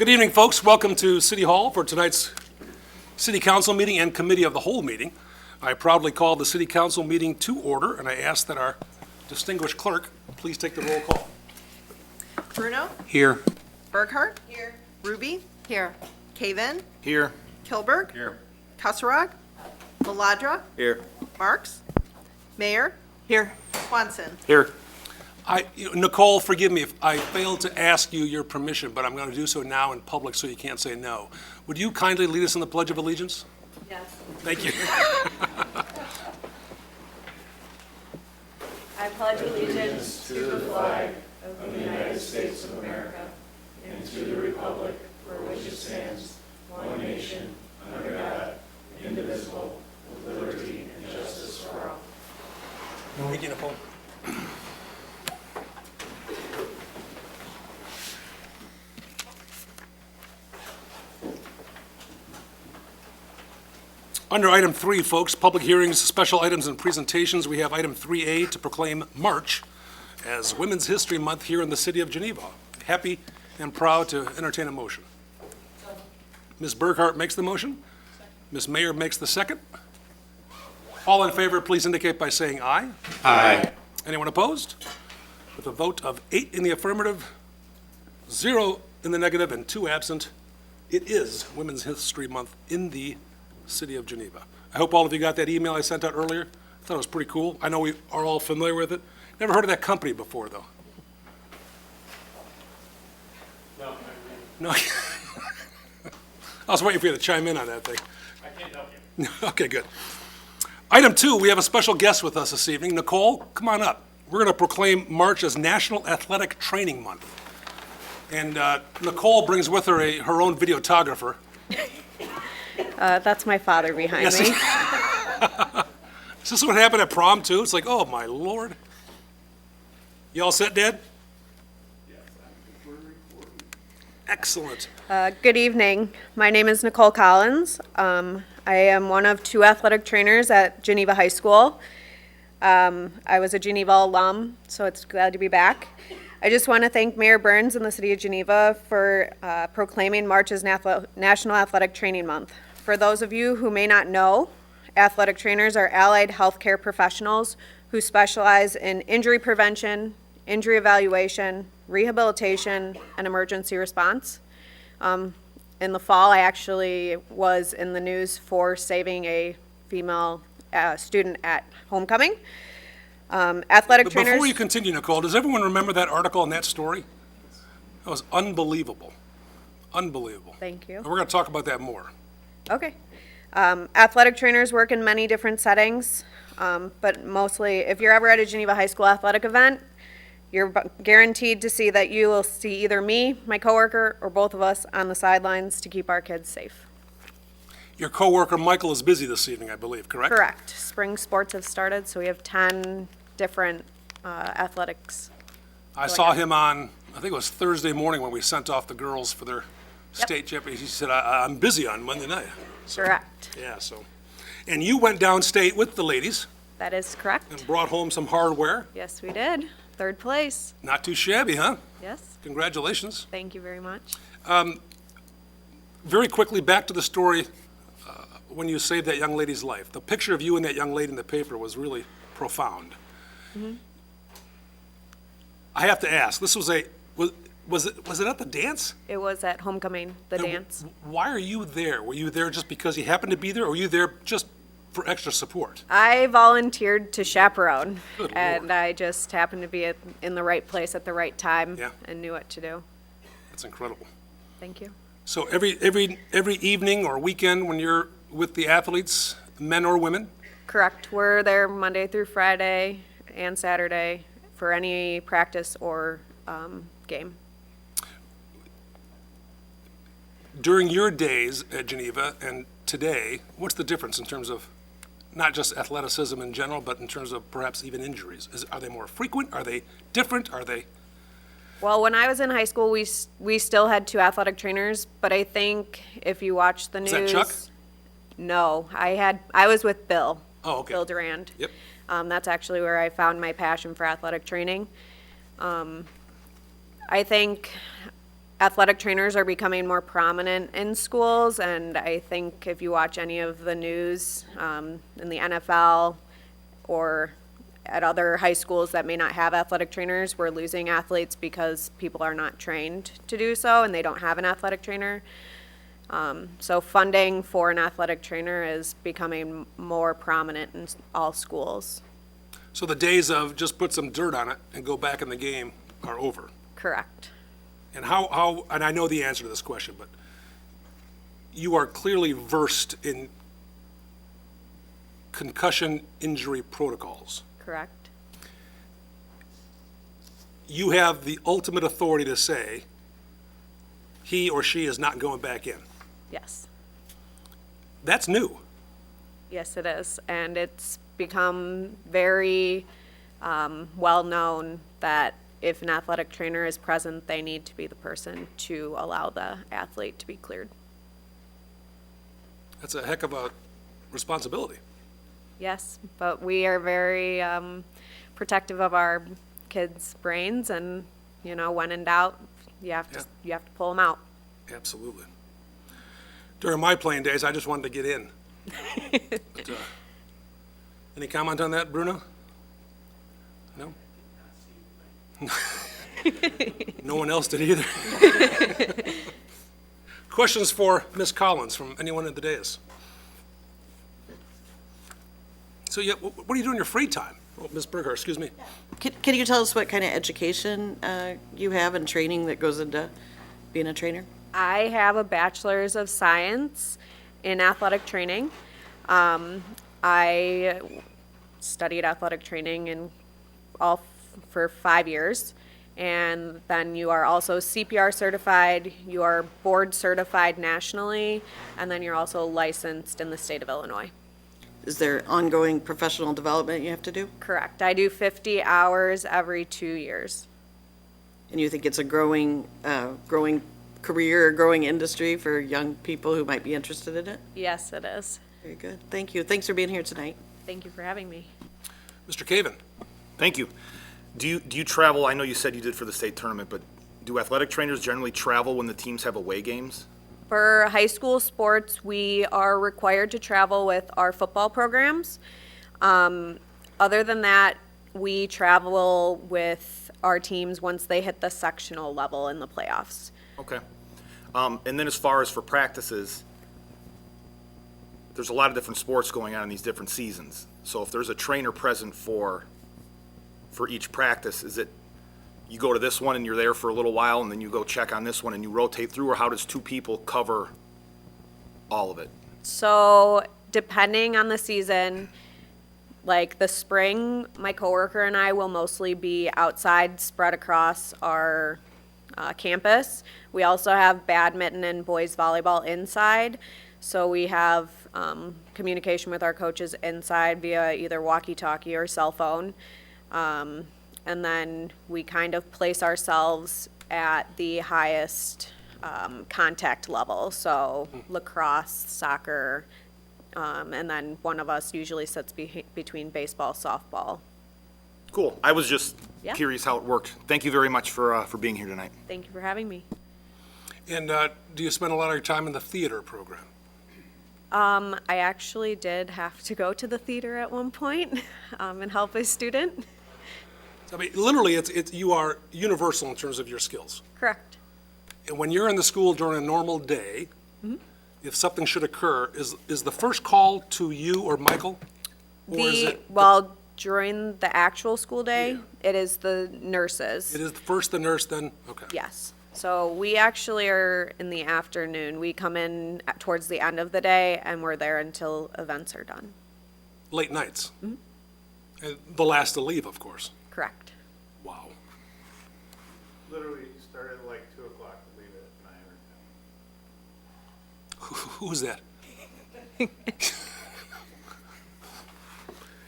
Good evening, folks. Welcome to City Hall for tonight's City Council meeting and Committee of the Whole meeting. I proudly call the City Council meeting to order, and I ask that our distinguished clerk please take the roll call. Bruno? Here. Burkhart? Here. Ruby? Here. Caven? Here. Kilberg? Here. Kasserag? Maladra? Here. Marks? Mayor? Here. Swanson? Here. Nicole, forgive me if I failed to ask you your permission, but I'm going to do so now in public so you can't say no. Would you kindly lead us in the Pledge of Allegiance? Yes. Thank you. I pledge allegiance to the flag of the United States of America and to the republic for which it stands, one nation, under God, indivisible, with liberty and justice for all. Thank you, Nicole. Under item 3, folks, public hearings, special items, and presentations, we have item 3A to proclaim March as Women's History Month here in the city of Geneva. Happy and proud to entertain a motion. Ms. Burkhart makes the motion. Ms. Mayer makes the second. All in favor, please indicate by saying aye. Aye. Anyone opposed? With a vote of 8 in the affirmative, 0 in the negative, and 2 absent, it is Women's History Month in the city of Geneva. I hope all of you got that email I sent out earlier. I thought it was pretty cool. I know we are all familiar with it. Never heard of that company before, though. No. I was waiting for you to chime in on that thing. I can't help you. Okay, good. Item 2, we have a special guest with us this evening. Nicole, come on up. We're going to proclaim March as National Athletic Training Month. And Nicole brings with her her own videographer. That's my father behind Yes. me. Is this what happened at prom, too? It's like, oh, my Lord. You all set, Dad? Yes. Excellent. Good evening. My name is Nicole Collins. I am one of 2 athletic trainers at Geneva High School. I was a Geneva alum, so it's glad to be back. I just want to thank Mayor Burns and the City of Geneva for proclaiming March as National Athletic Training Month. For those of you who may not know, athletic trainers are allied healthcare professionals who specialize in injury prevention, injury evaluation, rehabilitation, and emergency response. In the fall, I actually was in the news for saving a female student at homecoming. Athletic But trainers. before you continue, Nicole, does everyone remember that article and that story? That was unbelievable. Unbelievable. Thank you. And we're going to talk about that more. Okay. Athletic trainers work in many different settings, but mostly if you're ever at a Geneva High School athletic event, you're guaranteed to see that you will see either me, my coworker, or both of us on the sidelines to keep our kids safe. Your coworker Michael is busy this evening, I believe, correct? Correct. Spring sports have started, so we have 10 different athletics. I saw him on, I think it was Thursday morning when we sent off the girls for their state championship. He said, I'm busy on Monday night. Correct. Yeah, so. And you went downstate with the ladies That is correct. and brought home some hardware. Yes, we did. 3rd place. Not too shabby, huh? Yes. Congratulations. Thank you very much. Very quickly, back to the story when you saved that young lady's life. The picture of you and that young lady in the paper was really profound. Mm-hmm. I have to ask, this was was it at the dance? It was at homecoming, the And dance. Why are you there? Were you there just because you happened to be there, or were you there just for extra support? I volunteered to chaperone, Good and Lord. I just happened to be in the right place at the right time Yeah. and knew what to do. That's incredible. Thank you. So every evening or weekend when you're with the athletes, men or women, Correct. We're there Monday through Friday and Saturday for any practice or game. during your days at Geneva and today, what's the difference in terms of not just athleticism in general, but in terms of perhaps even injuries? Are they more frequent? Are they different? Are they? Well, when I was in high school, we still had 2 athletic trainers, but I think if you watch the news. that Chuck? No, I was with Bill. Oh, okay. Bill Durand. Yep. That's actually where I found my passion for athletic training. I think athletic trainers are becoming more prominent in schools, and I think if you watch any of the news in the NFL or at other high schools that may not have athletic trainers, we're losing athletes because people are not trained to do so and they don't have an athletic trainer. So funding for an athletic trainer is becoming more prominent in all schools. So the days of just put some dirt on it and go back in the game are over. Correct. And and I know the answer to this question, but you are clearly versed in concussion injury protocols. Correct. You have the ultimate authority to say he or she is not going back in. Yes. That's new. Yes, it is. And it's become very well-known that if an athletic trainer is present, they need to be the person to allow the athlete to be cleared. That's a heck of a responsibility. Yes, but we are very protective of our kids' brains, and, you know, when in doubt, you have to pull them out. Absolutely. During my playing days, I just wanted to get in. But, any comment on that, Bruno? No? No one else did either. Questions for Ms. Collins from anyone at the dais? So, yeah, what do you do in your free time? Oh, Ms. Berger, excuse me. Can you tell us what kind of education you have and training that goes into being a trainer? I have a bachelor's of science in athletic training. I studied athletic training for 5 years. And then you are also CPR certified, you are board certified nationally, and then you're also licensed in the state of Illinois. Is there ongoing professional development you have to do? Correct. I do 50 hours every 2 years. And you think it's a growing career or growing industry for young people who might be interested in it? Yes, it is. Very good. Thank you. Thanks for being here tonight. Thank you for having me. Mr. Caven? Thank you. Do you travel, I know you said you did for the state tournament, but do athletic trainers generally travel when the teams have away games? For high school sports, we are required to travel with our football programs. Other than that, we travel with our teams once they hit the sectional level in the playoffs. Okay. And then as far as for practices, there's a lot of different sports going on in these different seasons. So if there's a trainer present for each practice, is it you go to this one and you're there for a little while and then you go check on this one and you rotate through, or how does two people cover all of it? So depending on the season, like the spring, my coworker and I will mostly be outside spread across our campus. We also have badminton and boys volleyball inside. So we have communication with our coaches inside via either walkie-talkie or cell phone. And then we kind of place ourselves at the highest contact level. So lacrosse, soccer, and then one of us usually sits between baseball, softball. Cool. I was just Yeah. curious how it worked. Thank you very much for being here tonight. Thank you for having me. And do you spend a lot of your time in the theater program? I actually did have to go to the theater at one point and help a student. I mean, literally, you are universal in terms of your skills. Correct. And when you're in the school during a normal day, if something should occur, is the first call to you or Michael? Or is it? Well, during the actual school day, it is the nurses. It is first the nurse, then, okay. Yes. So we actually are in the afternoon. We come in towards the end of the day and we're there until events are done. Late nights? And the last to leave, of course. Correct. Wow. Literally started at like 2 o'clock to leave at 9 or 10. Who's that?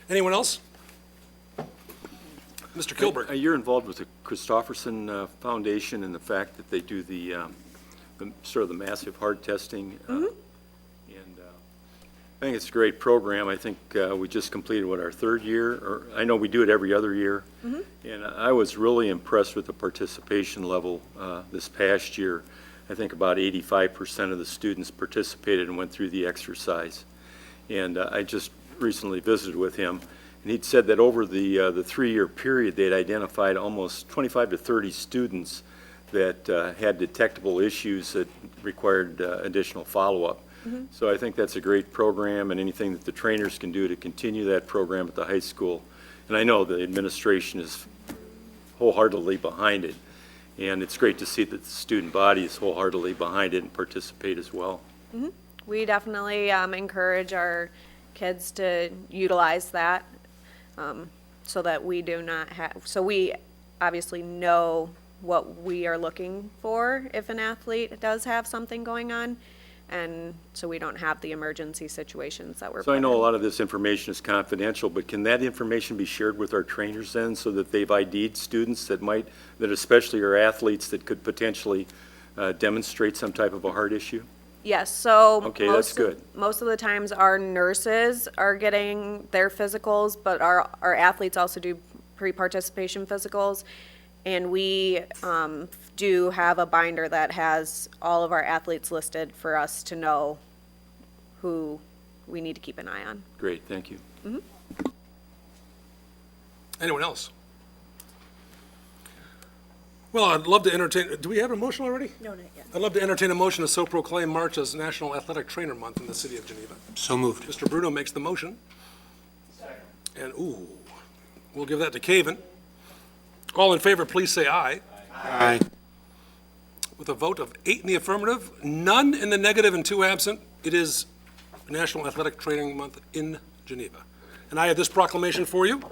Anyone else? Mr. Kilberg? You're involved with the Christofferson Foundation and the fact that they do the sort of the massive heart testing. And I think it's a great program. I think we just completed, our third year? Or I know we do it every other year. And I was really impressed with the participation level this past year. I think about 85% of the students participated and went through the exercise. And I just recently visited with him, and he'd said that over the 3-year period, they'd identified almost 25 to 30 students that had detectable issues that required additional follow-up. So I think that's a great program, and anything that the trainers can do to continue that program at the high school. And I know the administration is wholeheartedly behind it, and it's great to see that the student body is wholeheartedly behind it and participate as well. We definitely encourage our kids to utilize that, so that we do not have, so we obviously know what we are looking for if an athlete does have something going on, and so we don't have the emergency situations that we're So I put know a in. lot of this information is confidential, but can that information be shared with our trainers then, so that they've ID'd students that especially are athletes that could potentially demonstrate some type of a heart issue? Yes, so. Okay, that's good. Most of the times, our nurses are getting their physicals, but our athletes also do pre-participation physicals. And we do have a binder that has all of our athletes listed for us to know who we need to keep an eye on. Great, thank you. Anyone else? Well, I'd love to entertain, do we have a motion already? No, not yet. I'd love to entertain a motion to so proclaim March as National Athletic Trainer Month in the city of Geneva. So moved. Mr. Bruno makes the motion. And, we'll give that to Caven. All in favor, please say aye. Aye. With a vote of 8 in the affirmative, none in the negative, and 2 absent, it is National Athletic Training Month in Geneva. And I have this proclamation for you. Ben,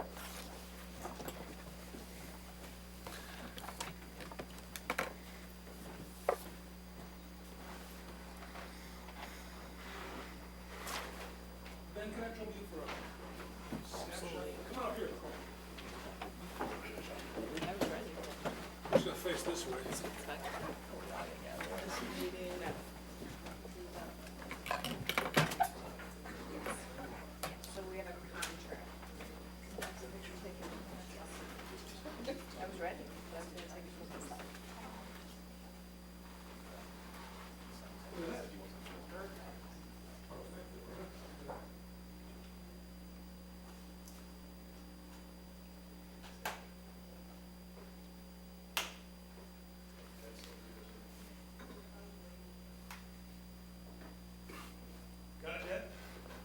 can I trouble you for a... Come on up here. I'm just gonna face this way. So we have a contract. I was ready.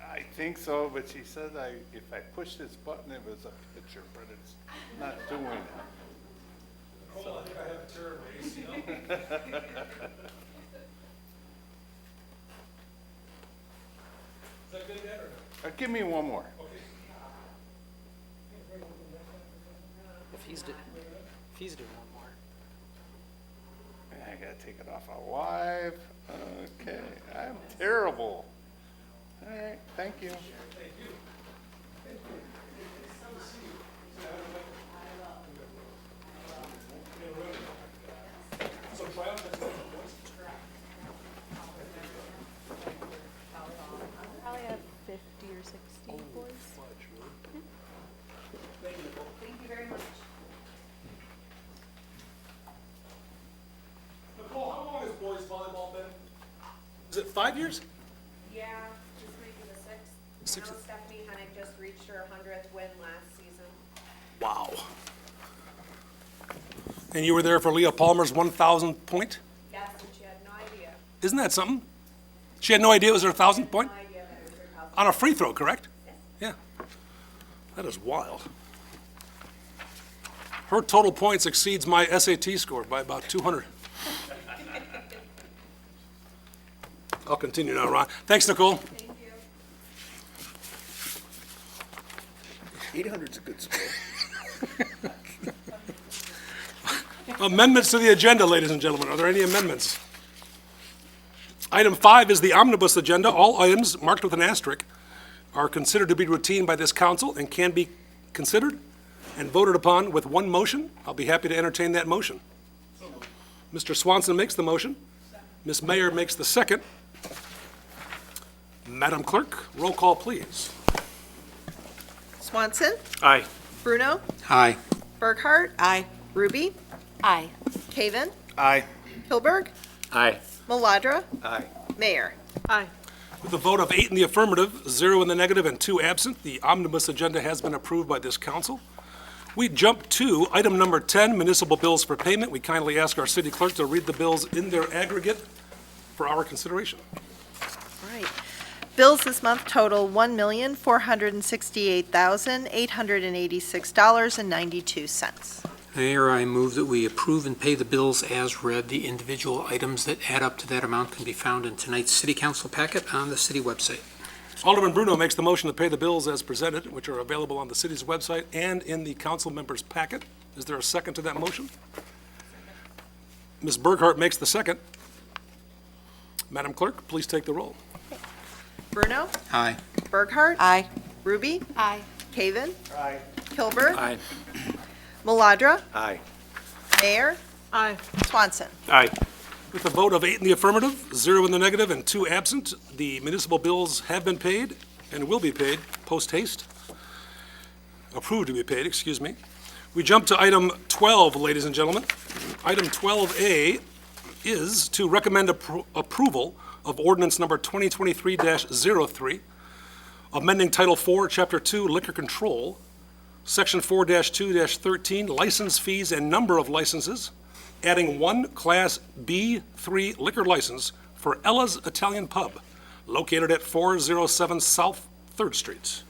I think so, but she said if I push this button, it was a picture, but it's not doing it. Hold on, I think I have a terrible ACL. Is that good, Dad, or no? Give me one more. If he's doing one more. I gotta take it off of live. Okay, I'm terrible. All right, thank you. So triumphant. Probably have 50 or 60 boys. Thank you very much. Nicole, how long has boys volleyball been? Is it 5 years? Yeah, this might be the sixth. Sixth. I know Stephanie Hennig just reached her 100th win last season. Wow. And you were there for Leah Palmer's 1,000 point? Yes, and she had no idea. Isn't that something? She had no idea it was her 1,000th point? No idea that it was her house. On a free throw, correct? Yeah. That is wild. Her total points exceeds my SAT score by about 200. I'll continue now, Ron. Thanks, Nicole. Thank you. 800's a good score. Amendments to the agenda, ladies and gentlemen. Are there any amendments? Item 5 is the omnibus agenda. All items marked with an asterisk are considered to be routine by this council and can be considered and voted upon with one motion. I'll be happy to entertain that motion. Mr. Swanson makes the motion. Ms. Mayer makes the second. Madam Clerk, roll call, please. Swanson, Aye. Bruno, Aye. Burkhart, Aye. Ruby, Aye. Caven, Aye. Kilberg, Aye. Maladra, Aye. Mayor. Aye. With a vote of 8 in the affirmative, 0 in the negative, and 2 absent, the omnibus agenda has been approved by this council. We jump to item number 10, municipal bills for payment. We kindly ask our city clerk to read the bills in their aggregate for our consideration. Right. Bills this month total $1,468,886.92. Mayor, I move that we approve and pay the bills as read. The individual items that add up to that amount can be found in tonight's city council packet on the city website. Alderman Bruno makes the motion to pay the bills as presented, which are available on the city's website and in the council members' packet. Is there a second to that motion? Ms. Burkhart makes the second. Madam Clerk, please take the roll. Bruno, Aye. Burkhart, Aye. Ruby, Aye. Caven, Aye. Kilberg, Aye. Maladra, Aye. Mayor, Aye. Swanson. Aye. With a vote of 8 in the affirmative, 0 in the negative, and 2 absent, the municipal bills have been paid and will be paid post haste. Approved to be paid, excuse me. We jump to item 12, ladies and gentlemen. Item 12A is to recommend approval of ordinance number 2023-03, amending Title 4, Chapter 2, Liquor Control, Section 4-2-13, license fees and number of licenses, adding one Class B3 liquor license for Ella's Italian Pub, located at 407 South 3rd Street.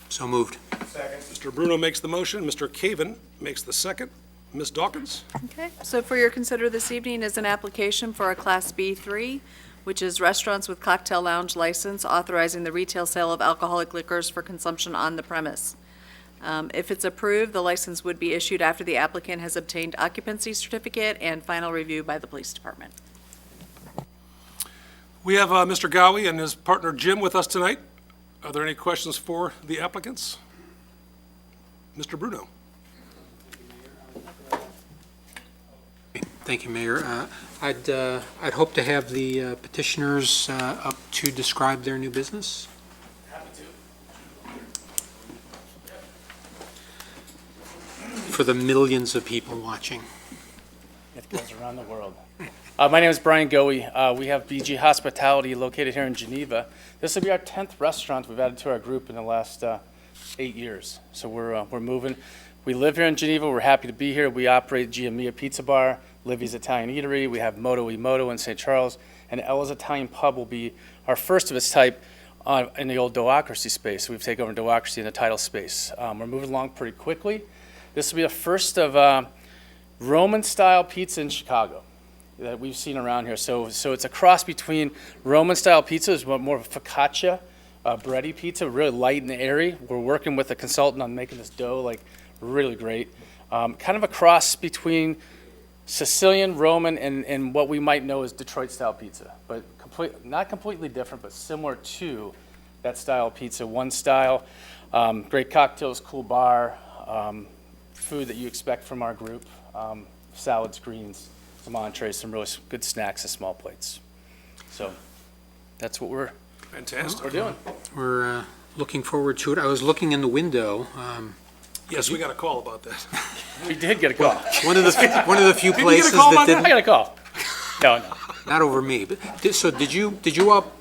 So moved. Mr. Bruno makes the motion, Mr. Caven makes the second. Ms. Dawkins? Okay, so for your consider this evening is an application for a Class B3, which is restaurants with cocktail lounge license authorizing the retail sale of alcoholic liquors for consumption on the premise. If it's approved, the license would be issued after the applicant has obtained occupancy certificate and final review by the police department. We have Mr. Gowie and his partner Jim with us tonight. Are there any questions for the applicants? Mr. Bruno? Thank you, Mayor. I'd hope to have the petitioners up to describe their new business. For the millions of people watching. It goes around the world. My name is Brian Goey. We have BG Hospitality located here in Geneva. This will be our 10th restaurant we've added to our group in the last 8 years. So we're moving. We live here in Geneva. We're happy to be here. We operate Gia Mia Pizza Bar, Livy's Italian Eatery. We have Moto y Moto in St. Charles. And Ella's Italian Pub will be our first of its type in the old Doocracy space. We've taken over Doocracy in the title space. We're moving along pretty quickly. This will be the first of Roman-style pizza in Chicago that we've seen around here. So it's a cross between Roman-style pizza, is more of a focaccia, bready pizza, really light and airy. We're working with a consultant on making this dough like really great. Kind of a cross between Sicilian, Roman, and what we might know as Detroit-style pizza, but not completely different, but similar to that style of pizza. One style, great cocktails, cool bar, food that you expect from our group, salads, greens, some entrees, some really good snacks and small plates. So that's what we're Fantastic. doing. We're looking forward to it. I was looking in the window. Yes, we got a call about that. We did get a call. One of the few you get a places call that on that? I didn't, got a call. No. not over me. But so did you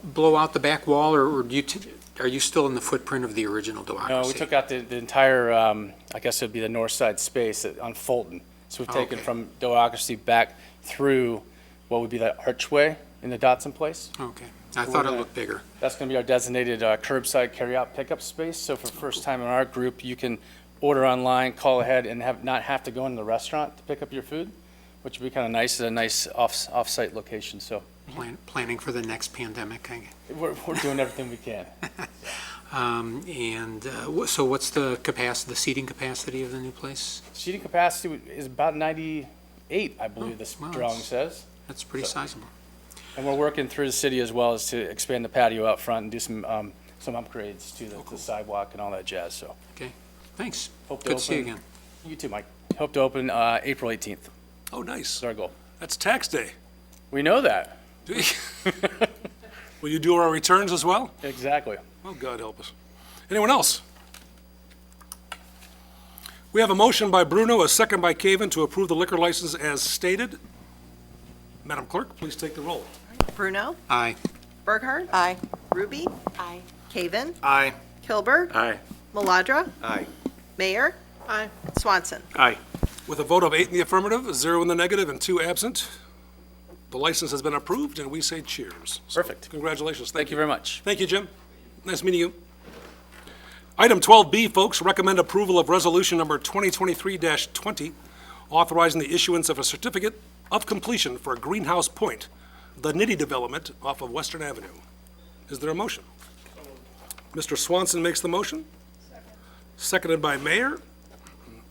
blow out the back wall, or are you still in the footprint of the original Doocracy? No, we took out the entire, I guess it'd be the north side space on Fulton. So we've taken Okay. from Doocracy back through what would be the archway in the Dotson Place. Okay, I thought it looked bigger. That's going to be our designated curbside carryout pickup space. So for the first time in our group, you can order online, call ahead, and not have to go into the restaurant to pick up your food, which would be kind of nice. It's a nice off-site location. So Planning for the next pandemic. we're doing everything we can. So what's the seating capacity of the new place? Seating capacity is about 98, I believe this wow, drawing that's- says. That's pretty sizable. And we're working through the city as well as to expand the patio out front and do some upgrades to the sidewalk and all that jazz. So Thanks. hope to Good to see you open- again. You too, Mike. Hope to open April 18th. Oh, nice. That's our goal. That's tax day. We know that. Do you- Will you do our returns as well? Exactly. Oh, God help us. Anyone else? We have a motion by Bruno, a second by Caven, to approve the liquor license as stated. Madam Clerk, please take the roll. Bruno, Aye. Burghardt. Aye. Ruby. Aye. Caven, Aye. Kilberg, Aye. Maladra, Aye. Mayor. Aye. Swanson. Aye. With a vote of 8 in the affirmative, 0 in the negative, and 2 absent, the license has been approved, and we say cheers. So, Perfect. Congratulations. Thank you very much. Thank you, Jim. Nice meeting you. Item 12B, folks, recommend approval of resolution number 2023-20, authorizing the issuance of a certificate of completion for Greenhouse Point, the Nitty development off of Western Avenue. Is there a motion? Mr. Swanson makes the motion. Seconded by Mayor.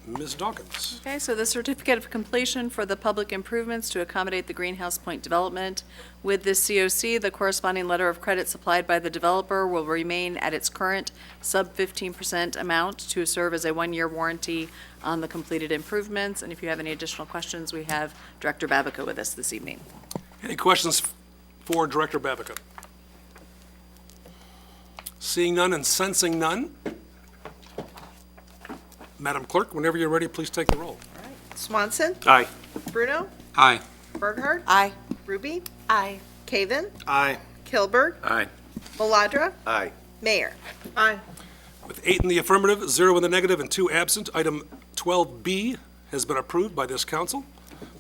Ms. Dawkins. Okay, so the certificate of completion for the public improvements to accommodate the Greenhouse Point development. With this COC, the corresponding letter of credit supplied by the developer will remain at its current sub 15% amount to serve as a one-year warranty on the completed improvements. And if you have any additional questions, we have Director Babica with us this evening. Any questions for Director Babica? Seeing none and sensing none, Madam Clerk, whenever you're ready, please take the roll. Swanson, Aye. Bruno, Aye. Burghardt. Aye. Ruby, Aye. Caven, Aye. Kilberg, Aye. Maladra, Aye. Mayor. Aye. With 8 in the affirmative, 0 in the negative, and 2 absent, item 12B has been approved by this council.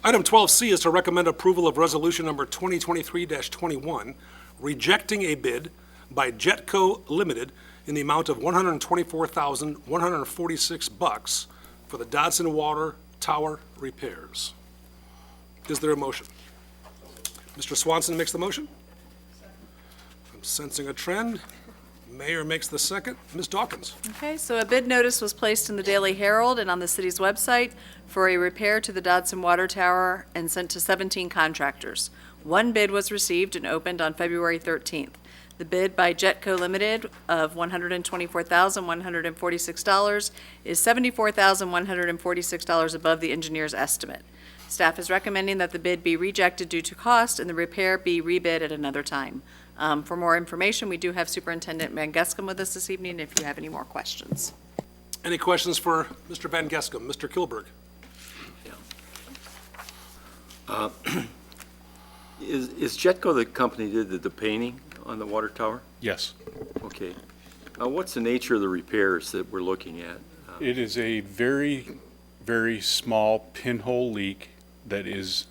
Item 12C is to recommend approval of resolution number 2023-21, rejecting a bid by Jetco Limited in the amount of $124,146 for the Dodson Water Tower repairs. Is there a motion? Mr. Swanson makes the motion. I'm sensing a trend. Mayor makes the second. Ms. Dawkins. Okay, so a bid notice was placed in the Daily Herald and on the city's website for a repair to the Dodson Water Tower and sent to 17 contractors. One bid was received and opened on February 13th. The bid by Jetco Limited of $124,146 is $74,146 above the engineer's estimate. Staff is recommending that the bid be rejected due to cost and the repair be rebid at another time. For more information, we do have Superintendent Van Gescam with us this evening if you have any more questions. Any questions for Mr. Van Gescam? Mr. Kilberg? Is Jetco the company that did the painting on the water tower? Yes. Okay. What's the nature of the repairs that we're looking at? It is a very, very small pinhole leak that is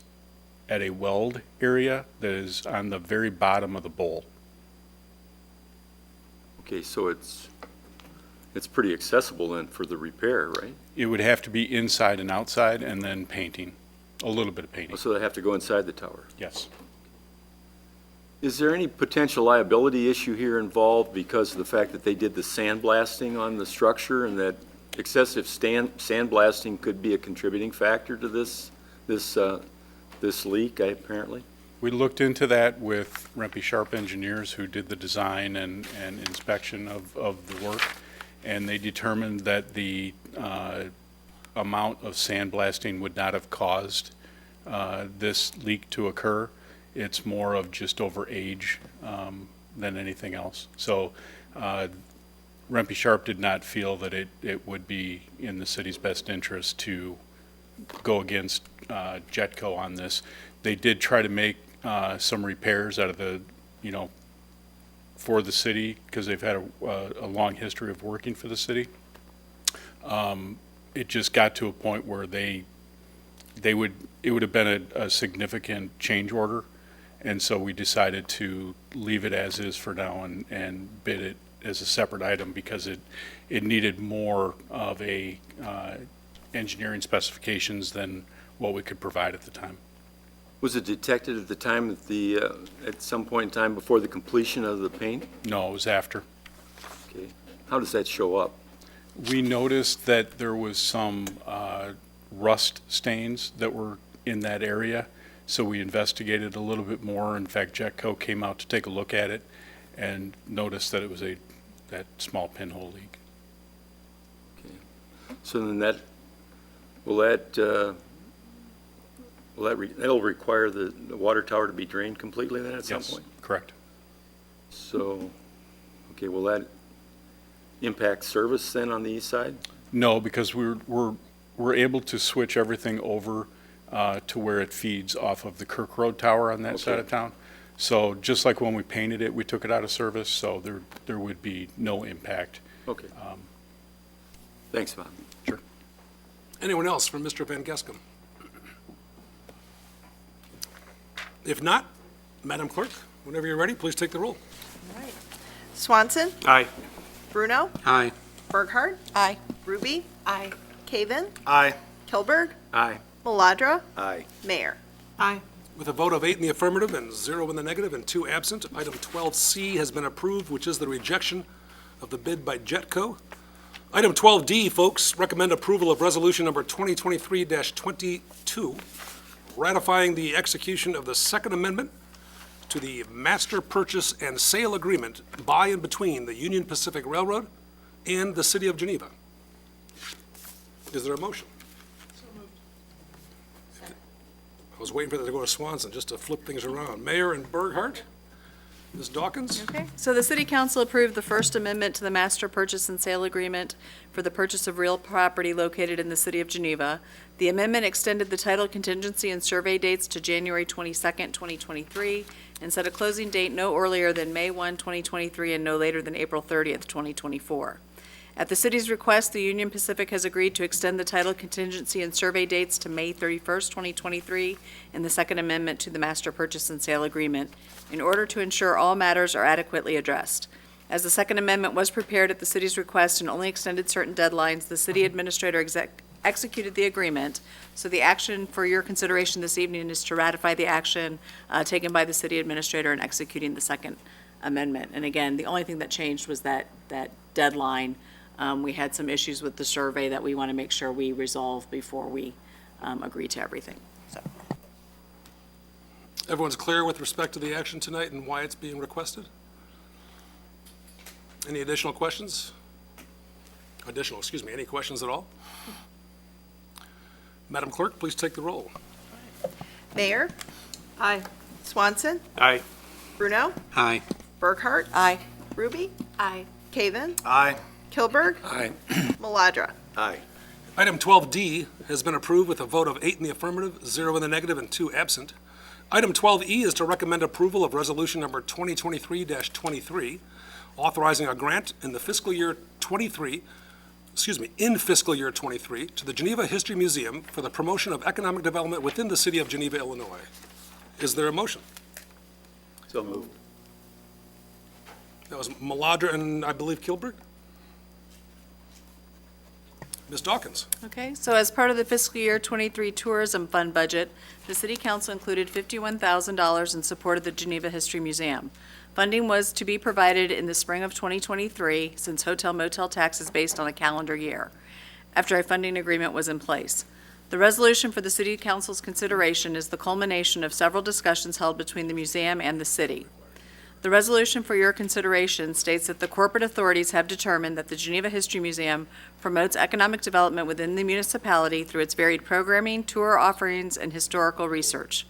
at a weld area that is on the very bottom of the bowl. Okay, so it's pretty accessible then for the repair, right? It would have to be inside and outside and then painting, a little bit of painting. So they have to go inside the tower. Yes. Is there any potential liability issue here involved because of the fact that they did the sandblasting on the structure and that excessive sandblasting could be a contributing factor to this leak, apparently? We looked into that with Rempe Sharp Engineers, who did the design and inspection of the work, and they determined that the amount of sandblasting would not have caused this leak to occur. It's more of just over age than anything else. So Rempe Sharp did not feel that it would be in the city's best interest to go against Jetco on this. They did try to make some repairs out of the, for the city, because they've had a long history of working for the city. It just got to a point where it would have been a significant change order. And so we decided to leave it as is for now and bid it as a separate item because it needed more of a engineering specifications than what we could provide at the time. Was it detected at the time at some point in time before the completion of the paint? No, it was after. Okay. How does that show up? We noticed that there was some rust stains that were in that area, so we investigated a little bit more. In fact, Jetco came out to take a look at it and noticed that it was that small pinhole leak. Okay. So then that'll require the water tower to be drained completely then at some point? Correct. So, okay, will that impact service then on the east side? No, because we're able to switch everything over to where it feeds off of the Kirk Road Tower on that side of town. So just like when we painted it, we took it out of service, so there would be no impact. Okay. Thanks, Bob. Sure. Anyone else from Mr. Van Gescam? If not, Madam Clerk, whenever you're ready, please take the roll. Swanson, Aye. Bruno, Aye. Burkhart, Aye. Ruby, Aye. Caven, Aye. Kilberg, Aye. Maladra, Aye. Mayor. With a vote of 8 in the affirmative and 0 in the negative and 2 absent, item 12C has been approved, which is the rejection of the bid by Jetco. Item 12D, folks, recommend approval of resolution number 2023-22, ratifying the execution of the Second Amendment to the Master Purchase and Sale Agreement by and between the Union Pacific Railroad and the City of Geneva. Is there a motion? I was waiting for that to go to Swanson, just to flip things around. Mayor and Burkhart? Ms. Dawkins? Okay, so the City Council approved the First Amendment to the Master Purchase and Sale Agreement for the purchase of real property located in the City of Geneva. The amendment extended the title contingency and survey dates to January 22nd, 2023, and set a closing date no earlier than May 1, 2023, and no later than April 30th, 2024. At the city's request, the Union Pacific has agreed to extend the title contingency and survey dates to May 31st, 2023, in the Second Amendment to the Master Purchase and Sale Agreement, in order to ensure all matters are adequately addressed. As the Second Amendment was prepared at the city's request and only extended certain deadlines, the city administrator executed the agreement. So the action for your consideration this evening is to ratify the action taken by the city administrator in executing the Second Amendment. And again, the only thing that changed was that deadline. We had some issues with the survey that we want to make sure we resolve before we agree to everything. So, Everyone's clear with respect to the action tonight and why it's being requested? Any additional questions? Any questions at all? Madam Clerk, please take the roll. Mayor, aye. Swanson, Aye. Bruno, Aye. Burkhart, Aye. Ruby, Aye. Caven, Aye. Kilberg, Aye. Maladra. Aye. Item 12D has been approved with a vote of 8 in the affirmative, 0 in the negative, and 2 absent. Item 12E is to recommend approval of resolution number 2023-23, authorizing a grant in the fiscal year 23 to the Geneva History Museum for the promotion of economic development within the city of Geneva, Illinois. Is there a motion? So moved. That was Maladra and I believe Kilberg. Ms. Dawkins? Okay, so as part of the fiscal year 23 tourism fund budget, the city council included $51,000 in support of the Geneva History Museum. Funding was to be provided in the spring of 2023, since hotel motel tax is based on a calendar year, after a funding agreement was in place. The resolution for the city council's consideration is the culmination of several discussions held between the museum and the city. The resolution for your consideration states that the corporate authorities have determined that the Geneva History Museum promotes economic development within the municipality through its varied programming, tour offerings, and historical research.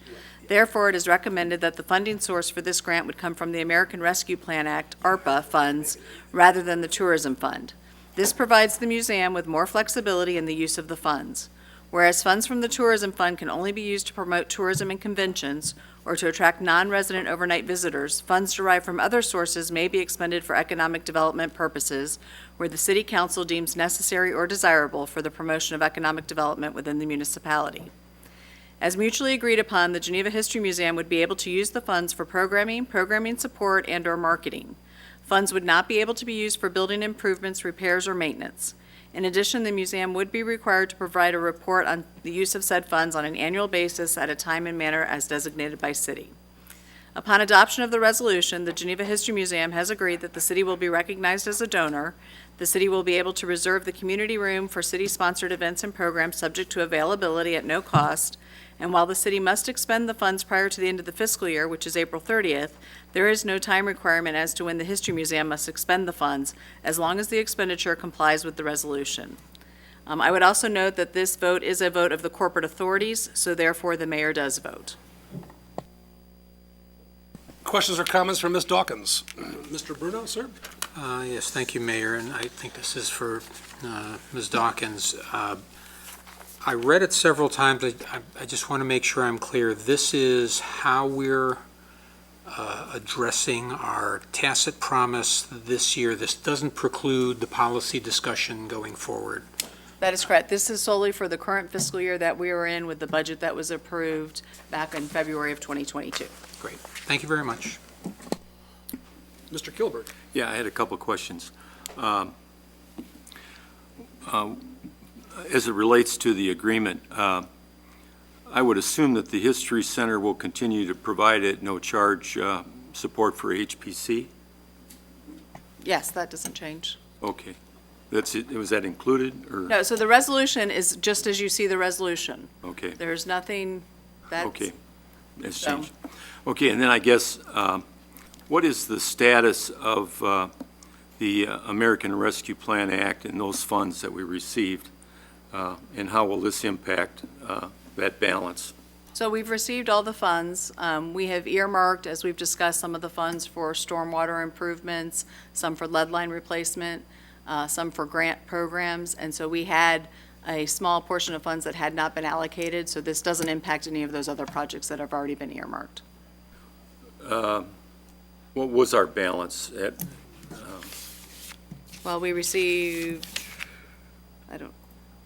Therefore, it is recommended that the funding source for this grant would come from the American Rescue Plan Act, ARPA, funds, rather than the Tourism Fund. This provides the museum with more flexibility in the use of the funds. Whereas funds from the Tourism Fund can only be used to promote tourism and conventions or to attract non-resident overnight visitors, funds derived from other sources may be expended for economic development purposes where the City Council deems necessary or desirable for the promotion of economic development within the municipality. As mutually agreed upon, the Geneva History Museum would be able to use the funds for programming support, and/or marketing. Funds would not be able to be used for building improvements, repairs, or maintenance. In addition, the museum would be required to provide a report on the use of said funds on an annual basis at a time and manner as designated by city. Upon adoption of the resolution, the Geneva History Museum has agreed that the city will be recognized as a donor. The city will be able to reserve the community room for city-sponsored events and programs subject to availability at no cost. And while the city must expend the funds prior to the end of the fiscal year, which is April 30th, there is no time requirement as to when the History Museum must expend the funds, as long as the expenditure complies with the resolution. I would also note that this vote is a vote of the corporate authorities, so therefore the mayor does vote. questions or comments from Ms. Dawkins? Mr. Bruno, sir? Yes, thank you, Mayor, and I think this is for Ms. Dawkins. I read it several times. I just want to make sure I'm clear. This is how we're addressing our tacit promise this year. This doesn't preclude the policy discussion going forward. That is correct. This is solely for the current fiscal year that we are in with the budget that was approved back in February of 2022. Great. Thank you very much. Mr. Kilberg? Yeah, I had a couple of questions. As it relates to the agreement, I would assume that the History Center will continue to provide at no charge support for HPC? Yes, that doesn't change. Okay. That's it. Was that included, or? No, so the resolution is just as you see the resolution. Okay. There's nothing that's. Okay. It's So- changed. Okay, and then I guess, what is the status of the American Rescue Plan Act and those funds that we received? And how will this impact that balance? So we've received all the funds. We have earmarked, as we've discussed, some of the funds for stormwater improvements, some for lead line replacement, some for grant programs. And so we had a small portion of funds that had not been allocated, so this doesn't impact any of those other projects that have already been earmarked. What was our balance at? Well, we received,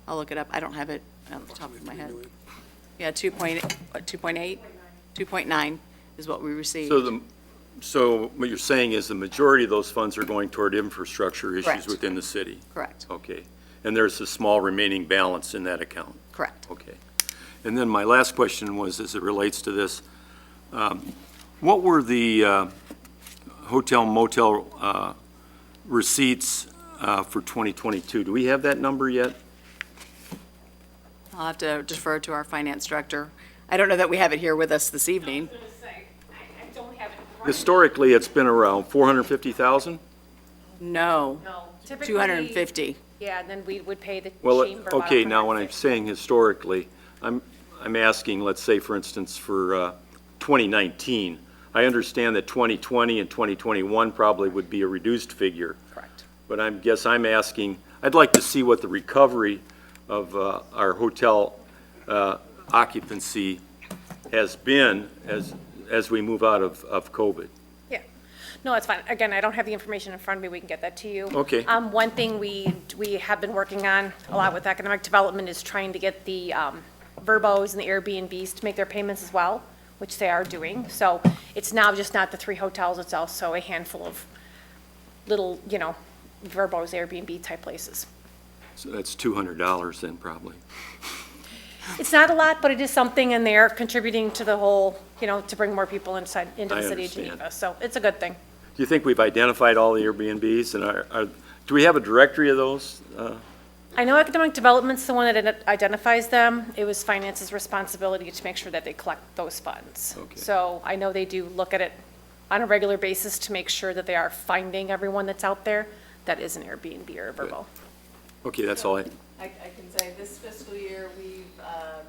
I'll look it up. I don't have it off the top of my head. Yeah, 2.9 is what we received. So what you're saying is the majority of those funds are going toward infrastructure issues Correct. within the city? Correct, Okay. And there's a small remaining balance in that account? correct. Okay. And then my last question was, as it relates to this, what were the hotel motel receipts for 2022? Do we have that number yet? I'll have to defer to our finance director. I don't know that we have it here with us this evening. Historically, it's been around 450,000? No, No. Typically, 250. yeah, and then we would pay the Well, chamber about okay, now when I'm 150. saying historically, I'm asking, let's say, for instance, for 2019. I understand that 2020 and 2021 probably would be a reduced figure. Correct. But I'm asking, I'd like to see what the recovery of our hotel occupancy has been as we move out of COVID. Yeah. No, it's fine. Again, I don't have the information in front of me. We can get that to you. Okay. One thing we have been working on a lot with economic development is trying to get the Verbos and the Airbnbs to make their payments as well, which they are doing. So it's now just not the 3 hotels, it's also a handful of little, Verbos, Airbnb type places. So that's $200 then, probably. It's not a lot, but it is something, and they're contributing to the whole, to bring more people into I the city of understand. Geneva. So it's a good thing. Do you think we've identified all the Airbnbs, and do we have a directory of those? I know economic development's the one that identifies them. It was finance's responsibility to make sure that they collect those funds. Okay. So I know they do look at it on a regular basis to make sure that they are finding everyone that's out there that is an Airbnb or a Vrbo. Okay, that's all I can say this fiscal year, we've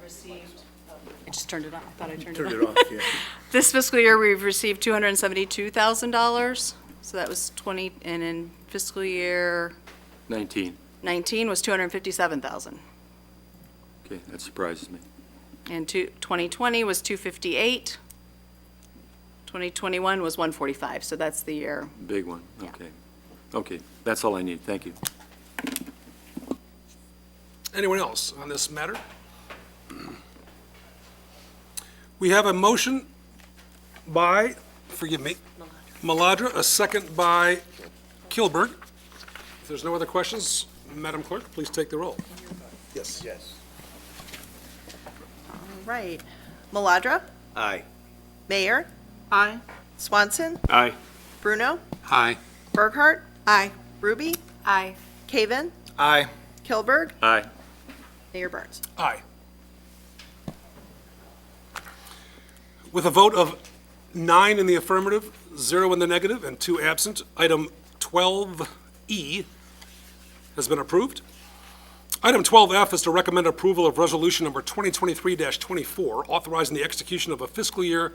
received, I just turned it on. I thought I turned it on. This fiscal year, we've received $272,000. So that was 20, and in fiscal year 19. 19 was 257,000. Okay, that surprises me. And 2020 was 258. 2021 was 145, so that's the year. Big one, Yeah. okay. Okay, that's all I need, thank you. Anyone else on this matter? We have a motion by, forgive me, Maladra, a second by Kilberg. If there's no other questions, Madam Clerk, please take the roll. Yes. Yes. All right. Maladra? Aye. Mayor? Aye. Swanson? Aye. Bruno? Aye. Burkhart? Aye. Ruby? Aye. Caven? Aye. Kilberg? Aye. Mayor Burns. Aye. With a vote of 9 in the affirmative, 0 in the negative, and 2 absent, item 12E has been approved. Item 12F is to recommend approval of resolution number 2023-24, authorizing the execution of a fiscal year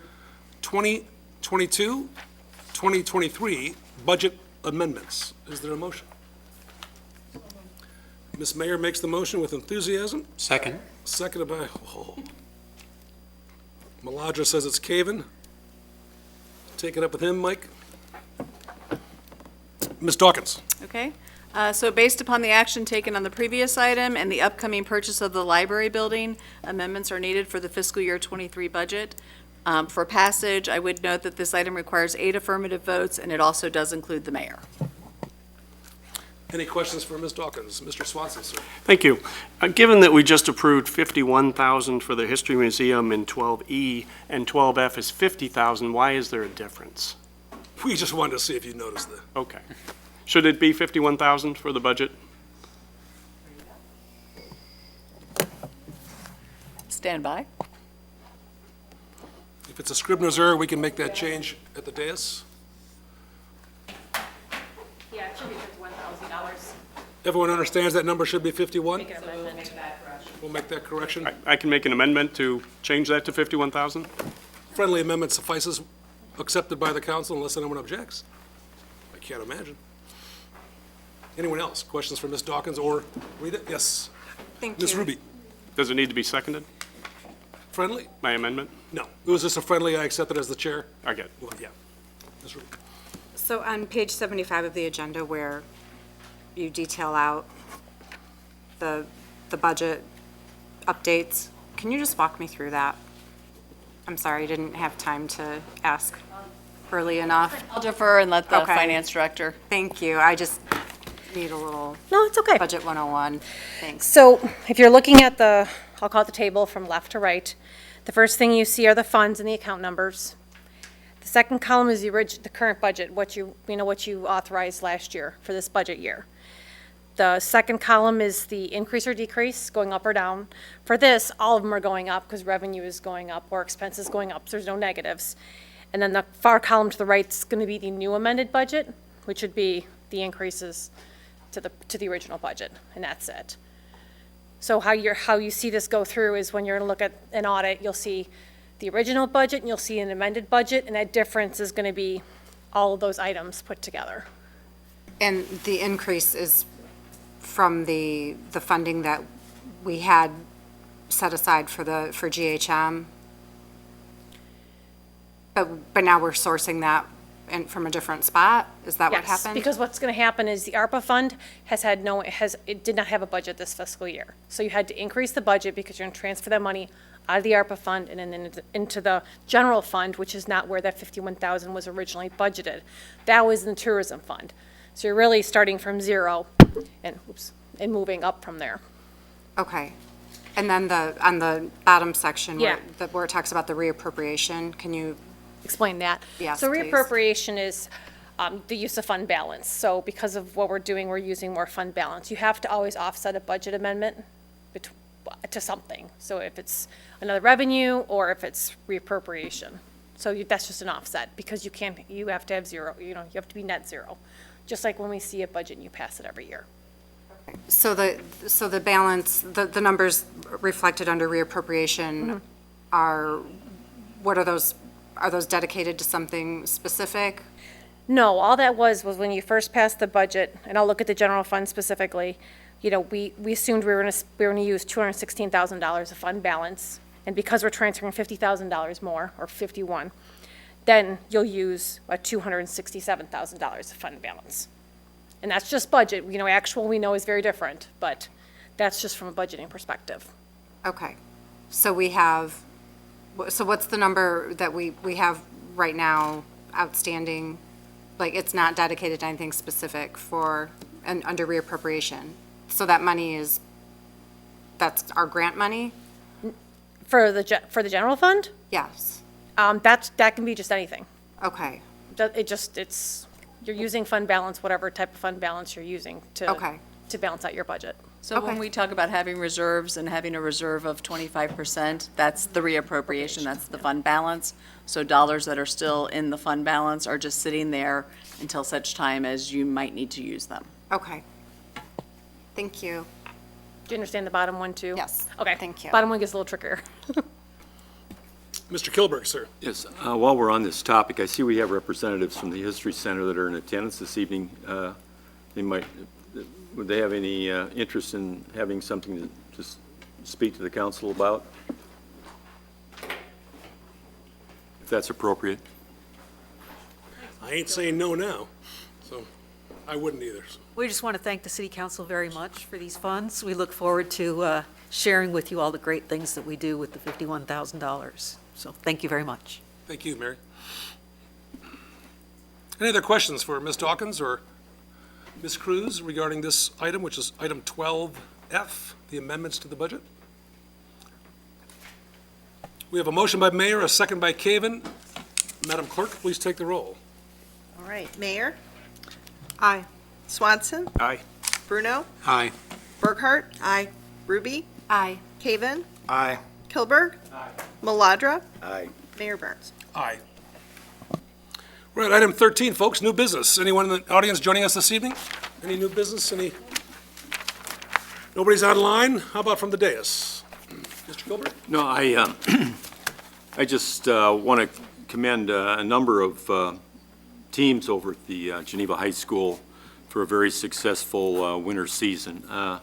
20 2022-2023 budget amendments. Is there a motion? Ms. Mayor makes the motion with enthusiasm, Second. seconded by, Maladra says it's Caven. Take it up with him, Mike. Ms. Dawkins. Okay, so based upon the action taken on the previous item and the upcoming purchase of the library building, amendments are needed for the fiscal year '23 budget. For passage, I would note that this item requires 8 affirmative votes, and it also does include the mayor. Any questions for Ms. Dawkins? Mr. Swanson, sir. Thank you. Given that we just approved 51,000 for the History Museum in 12E and 12F is 50,000, why is there a difference? We just wanted to see if you noticed that. Okay. Should it be 51,000 for the budget? Stand by. If it's a Scribner's error, we can make that change at the dais. Yeah, it should be $51,000. Everyone understands that number should be 51? Make an amendment. We'll make that correction. I can make an amendment to change that to 51,000? Friendly amendment suffices, accepted by the council unless anyone objects. I can't imagine. Anyone else? Questions for Ms. Dawkins or Rita? Yes. Thank Ms. you. Ruby. Does it need to be seconded, Friendly? my amendment? No. It was just a friendly, I accept it as the chair. I get it. Well, yeah. Ms. Ruby. So on page 75 of the agenda where you detail out the budget updates, can you just walk me through that? I'm sorry, I didn't have time to ask early enough. I'll defer and let the Okay. finance director. Thank you. I just need a little No, it's okay. budget 101. Thanks. So if you're looking at the, I'll call it the table from left to right, the first thing you see are the funds and the account numbers. The second column is the current budget, what you authorized last year for this budget year. The second column is the increase or decrease, going up or down. For this, all of them are going up because revenue is going up or expenses going up, so there's no negatives. And then the far column to the right is going to be the new amended budget, which would be the increases to the original budget, and that's it. So how you see this go through is when you're going to look at an audit, you'll see the original budget and you'll see an amended budget, and that difference is going to be all of those items put together. And the increase is from the funding that we had set aside for GHM? But now we're sourcing that from a different spot? Is that what happened? Yes, because what's going to happen is the ARPA fund it did not have a budget this fiscal year. So you had to increase the budget because you're going to transfer that money out of the ARPA fund and then into the general fund, which is not where that 51,000 was originally budgeted. That was in the tourism fund. So you're really starting from zero and moving up from there. Okay. And then on the bottom section Yeah. where it talks about the reappropriation, can you? Explain that. Yes, So please. reappropriation is the use of fund balance. So because of what we're doing, we're using more fund balance. You have to always offset a budget amendment to something. So if it's another revenue or if it's reappropriation. So that's just an offset because you have to have zero, you have to be net zero. Just like when we see a budget and you pass it every year. So the balance, the numbers reflected under reappropriation are, what are those? Are those dedicated to something specific? No, all that was when you first passed the budget, and I'll look at the general fund specifically, we assumed we were going to use $216,000 of fund balance, and because we're transferring $50,000 more, or 51, then you'll use $267,000 of fund balance. And that's just budget, actual we know is very different, but that's just from a budgeting perspective. Okay. So what's the number that we have right now outstanding? Like, it's not dedicated to anything specific and under reappropriation? So that money that's our grant money? For the general fund, Yes. that can be just anything. Okay. You're using fund balance, whatever type of fund balance you're using Okay. to balance out your budget. So when we talk about having reserves and having a reserve of 25%, that's the reappropriation, that's the fund balance. So dollars that are still in the fund balance are just sitting there until such time as you might need to use them. Okay. Thank you. Do you understand the bottom one, too? Yes. Okay. Thank you. Bottom one gets a little trickier. Mr. Kilberg, sir. Yes, while we're on this topic, I see we have representatives from the History Center that are in attendance this evening. Would they have any interest in having something to just speak to the council about? If that's appropriate. I ain't saying no now, so I wouldn't either. So. We just want to thank the city council very much for these funds. We look forward to sharing with you all the great things that we do with the $51,000. So thank you very much. Thank you, Mary. Any other questions for Ms. Dawkins or Ms. Cruz regarding this item, which is item 12F, the amendments to the budget? We have a motion by Mayor, a second by Caven. Madam Clerk, please take the roll. All right, Mayor, Aye. Swanson, Aye. Bruno, Aye. Burkhart. Aye. Ruby, Aye. Caven, Aye. Kilberg. Maladra, Aye. Mayor Burns. Aye. We're at item 13, folks, new business. Anyone in the audience joining us this evening? Any new business? Nobody's online? How about from the dais? Mr. Gilbert? No, I just want to commend a number of teams over at the Geneva High School for a very successful winter season. I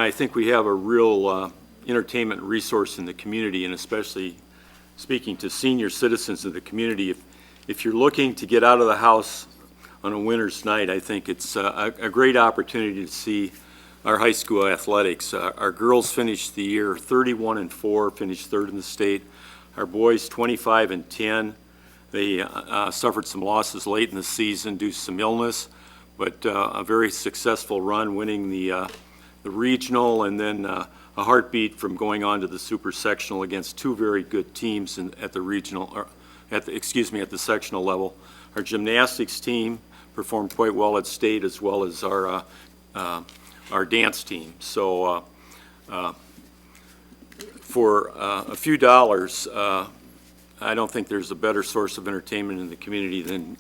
think we have a real entertainment resource in the community, and especially speaking to senior citizens of the community. If you're looking to get out of the house on a winter's night, I think it's a great opportunity to see our high school athletics. Our girls finished the year 31-4, finished third in the state. Our boys 25-10. They suffered some losses late in the season due to some illness, but a very successful run, winning the regional, and then a heartbeat from going on to the super sectional against two very good teams at the regional, or at the sectional level. Our gymnastics team performed quite well at state, as well as our dance team. So for a few dollars, I don't think there's a better source of entertainment in the community than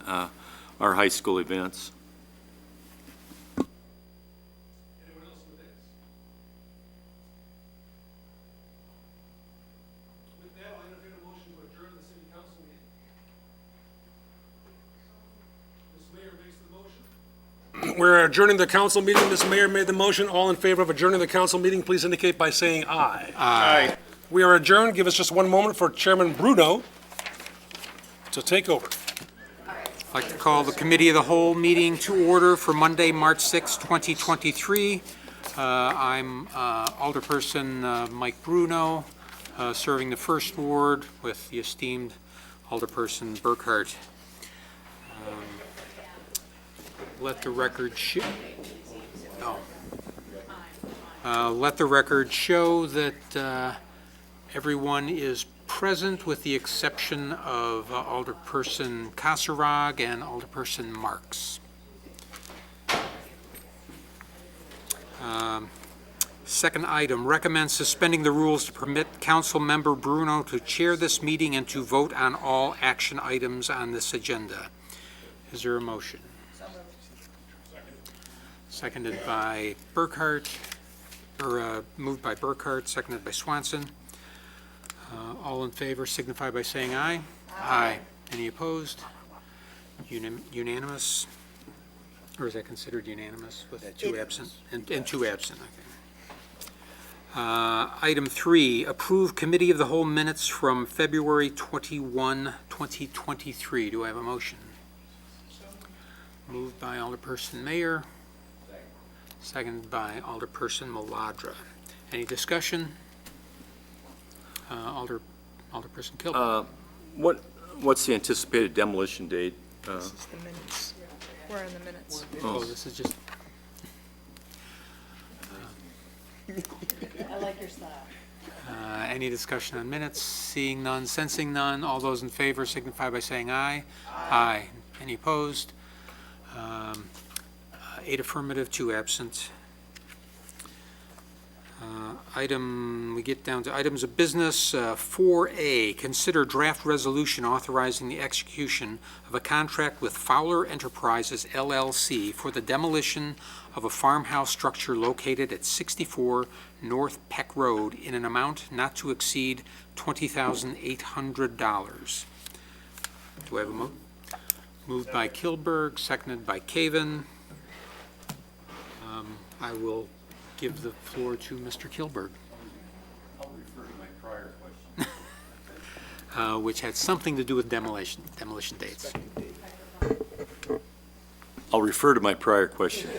our high school events. Anyone else with this? With that, I'll entertain a motion to adjourn the city council meeting. Ms. Mayor makes the motion. We're adjourning the council meeting. Ms. Mayor made the motion. All in favor of adjourning the council meeting, please indicate by saying aye. Aye. We are adjourned. Give us just one moment for Chairman Bruno to take over. I'd like to call the Committee of the Whole meeting to order for Monday, March 6, 2023. I'm Alderperson Mike Bruno, serving the First Ward with the esteemed Alderperson Burkhart. Let the record show. Let the record show that everyone is present with the exception of Alderperson Kasserag and Alderperson Marks. Second item, recommend suspending the rules to permit Council Member Bruno to chair this meeting and to vote on all action items on this agenda. Is there a motion? Seconded by Burkhart, or moved by Burkhart, seconded by Swanson. All in favor signify by saying aye. Aye. Any opposed? Unanimous? Or is that considered unanimous with two absent? And two absent, okay. Item 3, approve Committee of the Whole minutes from February 21, 2023. Do I have a motion? Moved by Alderperson Mayor. Seconded by Alderperson Maladra. Any discussion? Alderperson Kilburn. What's the anticipated demolition date? This is the minutes. We're in the minutes. Oh, this is just, I like your style. any discussion on minutes? Seeing none, sensing none. All those in favor signify by saying aye. Aye. Any opposed? 8 affirmative, 2 absent. We get down to items of business. 4A, consider draft resolution authorizing the execution of a contract with Fowler Enterprises LLC for the demolition of a farmhouse structure located at 64 North Peck Road in an amount not to exceed $20,800. Do I have a move? Moved by Kilberg, seconded by Caven. I will give the floor to Mr. Kilberg. I'll refer to my prior question. Which had something to do with demolition dates. I'll refer to my prior question.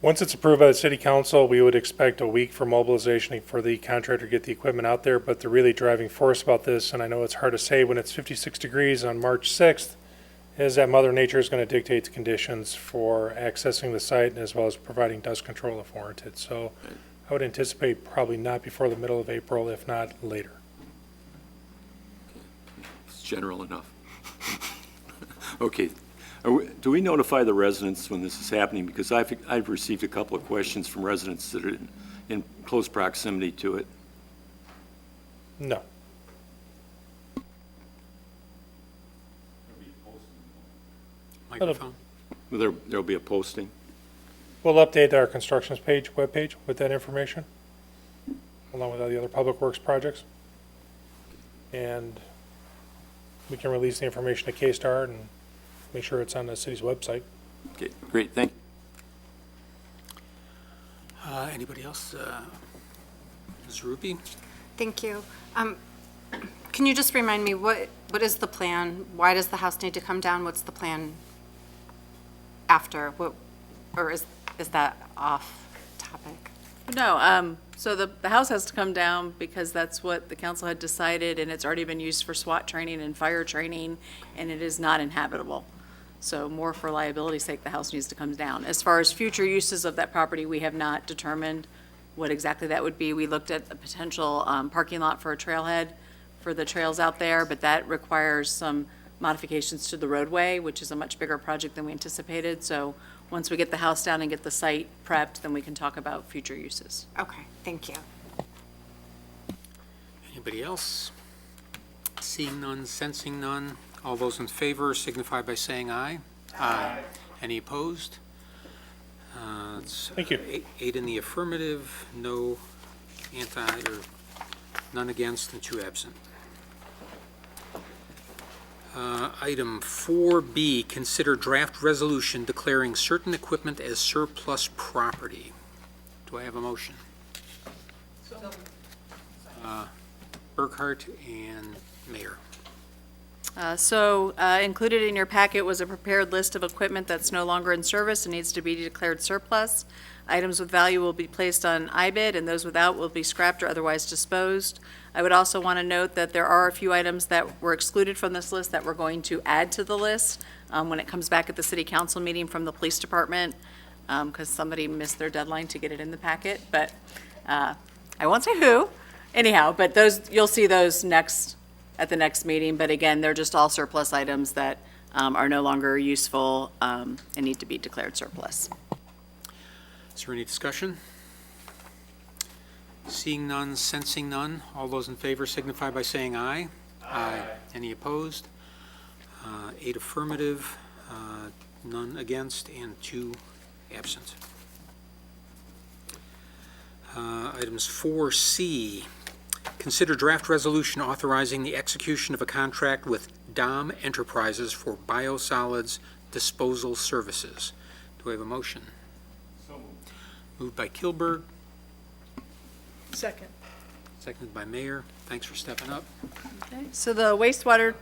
Once it's approved by the city council, we would expect a week for mobilization for the contractor to get the equipment out there, but the really driving force about this, and I know it's hard to say when it's 56 degrees on March 6th, is that Mother Nature is going to dictate the conditions for accessing the site as well as providing dust control if warranted. So I would anticipate probably not before the middle of April, if not later. It's general enough. Okay. Do we notify the residents when this is happening? Because I've received a couple of questions from residents that are in close proximity to it. No. Microphone. There'll be a posting. We'll update our constructions page, webpage, with that information, along with all the other public works projects. And we can release the information to K-Star and make sure it's on the city's website. Okay, great, thank you. Anybody else? Ms. Ruby? Thank you. Can you just remind me, what is the plan? Why does the house need to come down? What's the plan after? Or is that off topic? No, so the house has to come down because that's what the council had decided, and it's already been used for SWAT training and fire training, and it is not inhabitable. So more for liability's sake, the house needs to come down. As far as future uses of that property, we have not determined what exactly that would be. We looked at a potential parking lot for a trailhead for the trails out there, but that requires some modifications to the roadway, which is a much bigger project than we anticipated. So once we get the house down and get the site prepped, then we can talk about future uses. Okay, thank you. Anybody else? Seeing none, sensing none. All those in favor signify by saying aye. Aye. Any opposed? Thank you. Eight in the affirmative, no or none against, and 2 absent. Item 4B, consider draft resolution declaring certain equipment as surplus property. Do I have a motion? Burkhart and Mayor. Included in your packet was a prepared list of equipment that's no longer in service and needs to be declared surplus. Items with value will be placed on IBID, and those without will be scrapped or otherwise disposed. I would also want to note that there are a few items that were excluded from this list that we're going to add to the list when it comes back at the city council meeting from the police department, because somebody missed their deadline to get it in the packet, but I won't say who. Anyhow, but those, you'll see those at the next meeting, but again, they're just all surplus items that are no longer useful and need to be declared surplus. Is there any discussion? Seeing none, sensing none. All those in favor signify by saying aye. Aye. Any opposed? 8 affirmative, none against, and 2 absent. Items 4C. Consider draft resolution authorizing the execution of a contract with DOM Enterprises for biosolids disposal services. Do I have a motion? So moved. Moved by Kilberg. Second. Seconded by Mayor. Thanks for stepping up. Okay. So the wastewater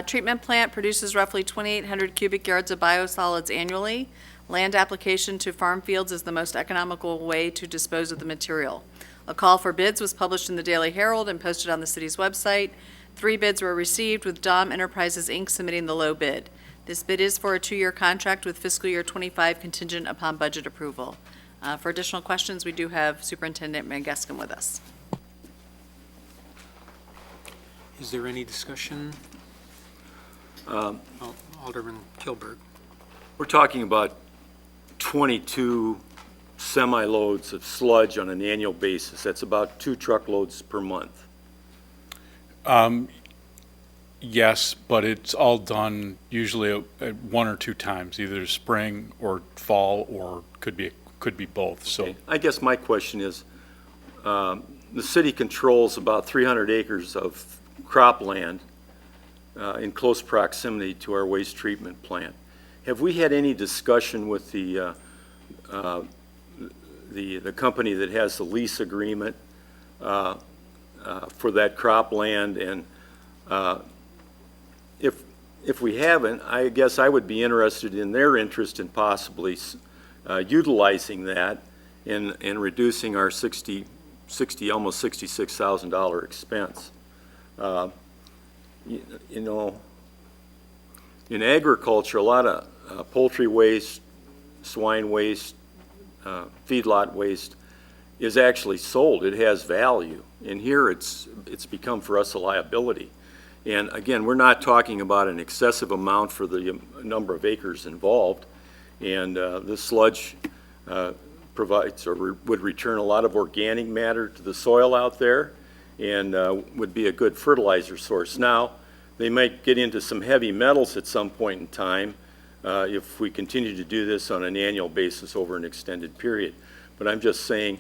treatment plant produces roughly 2,800 cubic yards of biosolids annually. Land application to farm fields is the most economical way to dispose of the material. A call for bids was published in the Daily Herald and posted on the city's website. 3 bids were received, with Dom Enterprises, Inc. submitting the low bid. This bid is for a 2-year contract with fiscal year '25 contingent upon budget approval. For additional questions, we do have Superintendent Mangeskin with us. Is there any discussion? Alderman Kilberg. We're talking about 22 semi-loads of sludge on an annual basis. That's about 2 truckloads per month. Yes, but it's all done usually at 1 or 2 times, either spring or fall, or could be both, so. I guess my question is, the city controls about 300 acres of cropland in close proximity to our waste treatment plant. Have we had any discussion with the company that has the lease agreement for that cropland? And if we haven't, I guess I would be interested in their interest in possibly utilizing that and reducing our almost $66,000 expense. You know, in agriculture, a lot of poultry waste, swine waste, feedlot waste is actually sold. It has value. And here it's become for us a liability. And again, we're not talking about an excessive amount for the number of acres involved. And this sludge provides or would return a lot of organic matter to the soil out there and would be a good fertilizer source. Now, they might get into some heavy metals at some point in time if we continue to do this on an annual basis over an extended period. But I'm just saying,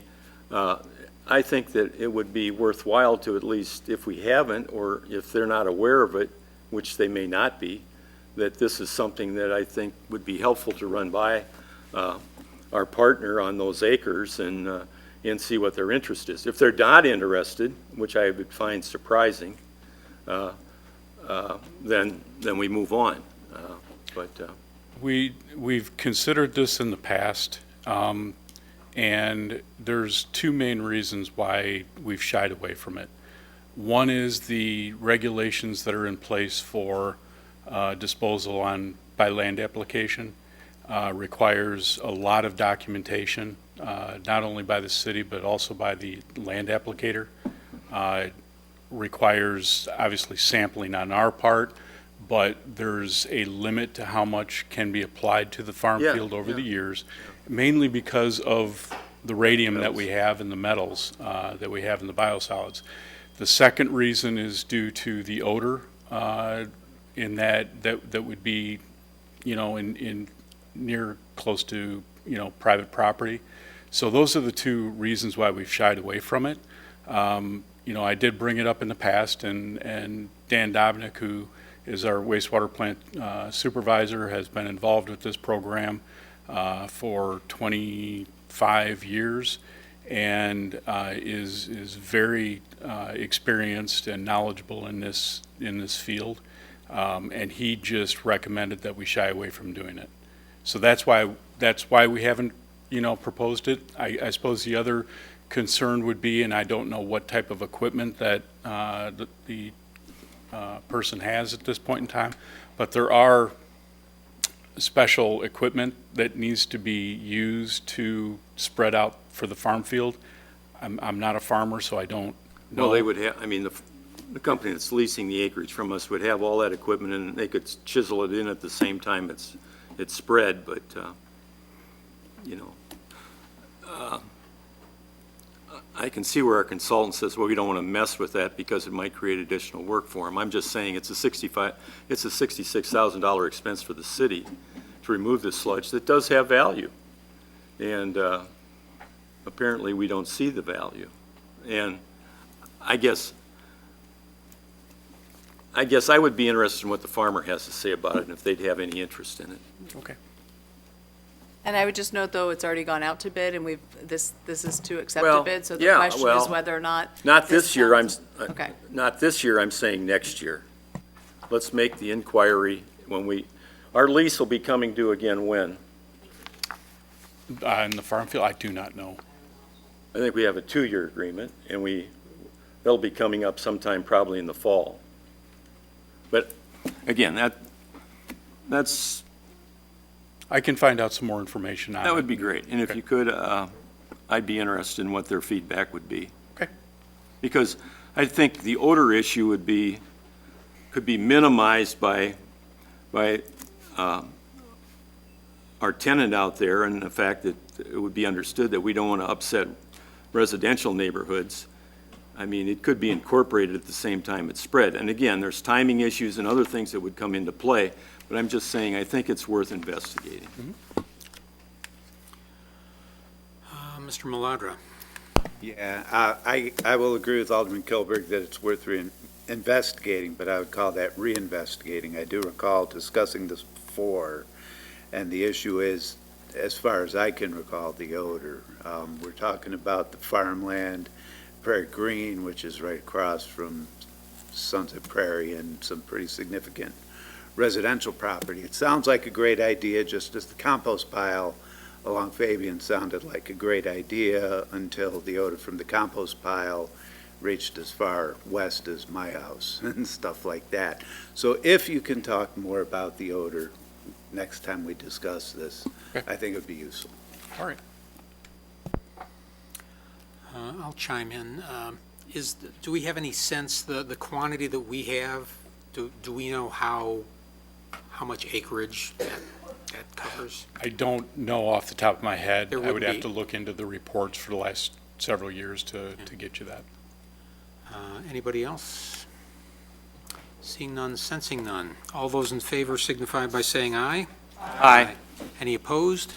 I think that it would be worthwhile to at least, if we haven't, or if they're not aware of it, which they may not be, that this is something that I think would be helpful to run by our partner on those acres and see what their interest is. If they're not interested, which I would find surprising, then we move on. We've considered this in the past, and there's 2 main reasons why we've shied away from it. One is the regulations that are in place for disposal by land application. Requires a lot of documentation, not only by the city, but also by the land applicator. Requires, obviously, sampling on our part, but there's a limit to how much can be applied to the farm field over the years, mainly because of the radium that we have in the metals that we have in the biosolids. The second reason is due to the odor, in that would be, in near close to, private property. So those are the 2 reasons why we've shied away from it. I did bring it up in the past, and Dan Dobnik, who is our wastewater plant supervisor, has been involved with this program for 25 years and is very experienced and knowledgeable in this field. And he just recommended that we shy away from doing it. So that's why we haven't, proposed it. I suppose the other concern would be, and I don't know what type of equipment that the person has at this point in time, but there are special equipment that needs to be used to spread out for the farm field. I'm not a farmer, so I don't know. Well, they would have, the company that's leasing the acreage from us would have all that equipment, and they could chisel it in at the same time it's spread, but, I can see where our consultant says, well, we don't want to mess with that because it might create additional work for them. I'm just saying it's a $66,000 expense for the city to remove this sludge that does have value. And apparently we don't see the value. And I guess I would be interested in what the farmer has to say about it and if they'd have any interest in it. Okay. And I would just note, though, it's already gone out to bid, and this is to accept a Well, bid, so the yeah, question well, is whether or not. Not this year, Okay. not this year, I'm saying next year. Let's make the inquiry our lease will be coming due again when? In the farm field, I do not know. I think we have a 2-year agreement, and they'll be coming up sometime probably in the fall. But again, that's. I can find out some more information on it. That would be great. And if you could, I'd be interested in what their feedback would be. Okay. Because I think the odor issue could be minimized by our tenant out there and the fact that it would be understood that we don't want to upset residential neighborhoods. I mean, it could be incorporated at the same time it's spread. And again, there's timing issues and other things that would come into play, but I'm just saying I think it's worth investigating. Mr. Maladra? Yeah, I will agree with Alderman Kilberg that it's worth investigating, but I would call that reinvestigating. I do recall discussing this before, and the issue is, as far as I can recall, the odor. We're talking about the farmland, Prairie Green, which is right across from Sunset Prairie, and some pretty significant residential property. It sounds like a great idea, just as the compost pile along Fabian sounded like a great idea until the odor from the compost pile reached as far west as my house and stuff like that. So if you can talk more about the odor next time we discuss this, I think it would be useful. All right. I'll chime in. Do we have any sense, the quantity that we have, do we know how much acreage that covers? I don't know off the top of my head. There I would would have be. to look into the reports for the last several years to get you that. Anybody else? Seeing none, sensing none. All those in favor signify by saying aye. Aye. Any opposed?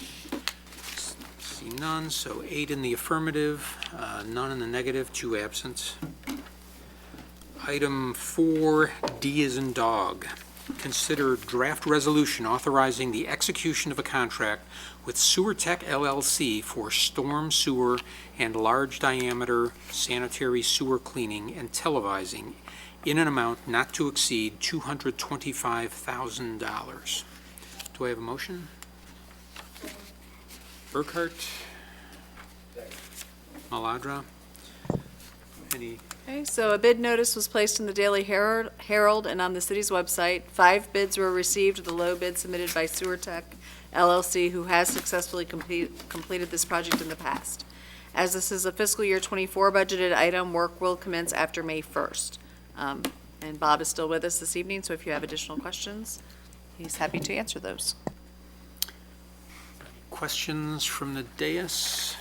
See none, so 8 in the affirmative, none in the negative, 2 absent. Item 4D is in dog. Consider draft resolution authorizing the execution of a contract with Sewer Tech LLC for storm sewer and large diameter sanitary sewer cleaning and televising in an amount not to exceed $225,000. Do I have a motion? Burkhart? Maladra? Any? Okay, so a bid notice was placed in the Daily Herald and on the city's website. 5 bids were received, the low bid submitted by Sewer Tech LLC, who has successfully completed this project in the past. As this is a fiscal year '24 budgeted item, work will commence after May 1st. And Bob is still with us this evening, so if you have additional questions, he's happy to answer those. Questions from the dais?